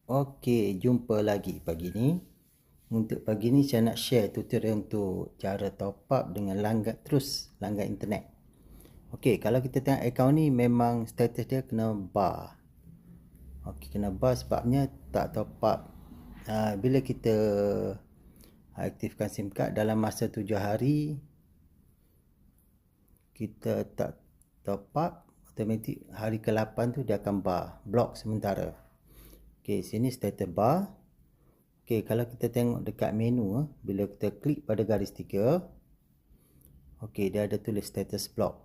Okey, jumpa lagi pagi ni. Untuk pagi ni saya nak share tutorial untuk cara top up dengan langgan internet. Okey, kalau kita tengok akaun ni memang status dia kena bar. Okey, kena bar sebabnya tak top up. Bila kita aktifkan SIM card dalam masa 7 hari kita tak top up, automatik hari ke-8 tu dia akan bar, block sementara. Okey, sini status bar. Okey, kalau kita tengok dekat menu, bila kita klik pada garis 3, okey, dia ada tulis status block.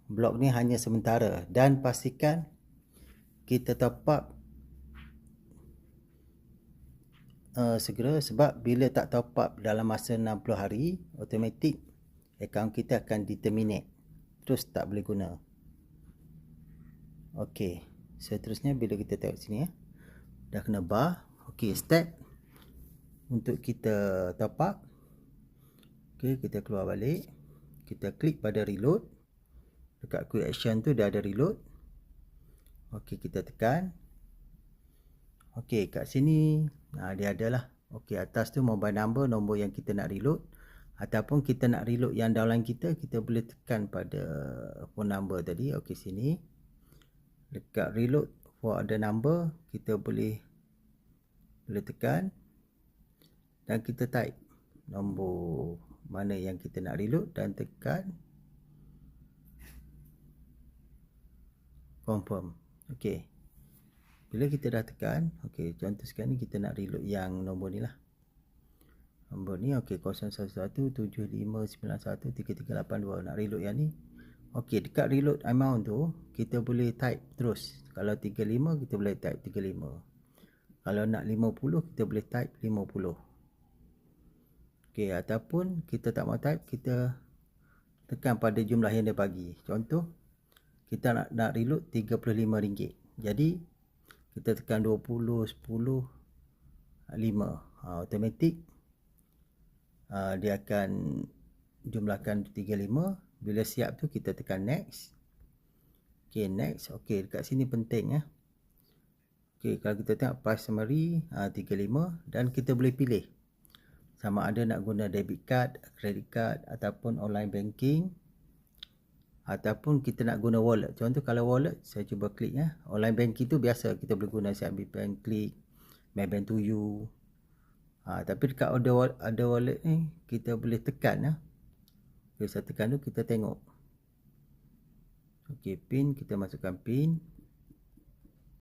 Block ni hanya sementara dan pastikan kita top up segera, sebab bila tak top up dalam masa 60 hari, automatik akaun kita akan di-terminate. Terus tak boleh guna. Okey, seterusnya bila kita tengok sini dah kena bar. Okey, step untuk kita top up. Okey, kita keluar balik. Kita klik pada reload. Dekat quick action tu dia ada reload. Okey, kita tekan. Okey, kat sini dia ada lah. Okey, atas tu mobile number, nombor yang kita nak reload. Ataupun kita nak reload yang downline kita boleh tekan pada phone number tadi. Okey, sini dekat reload for other number kita boleh tekan dan kita type nombor mana yang kita nak reload dan tekan confirm. Okey, bila kita dah tekan, okey, contoh sekarang ni kita nak reload yang nombor ni lah. Nombor ni okey, 0117591338 nak reload yang ni. Okey, dekat reload amount tu kita boleh type terus. Kalau 35 kita boleh type 35. Kalau nak 50 kita boleh type 50. Okey, ataupun kita tak mau type, kita tekan pada jumlah yang dia bagi. Contoh kita nak reload RM35. Jadi kita tekan 20, 10, 5. Automatik dia akan jumlahkan 35. Bila siap tu kita tekan next. Okey, next. Okey, dekat sini penting Okey, kalau kita tengok price summary 35 dan kita boleh pilih sama ada nak guna debit card, credit card ataupun online banking, ataupun kita nak guna wallet. Contoh kalau wallet, saya cuba klik online banking tu biasa kita boleh guna CIMB Bank Klik, Maybank to You. Tapi dekat ada wallet ni kita boleh tekan Okey, saya tekan tu kita tengok. Okey, pin kita masukkan pin.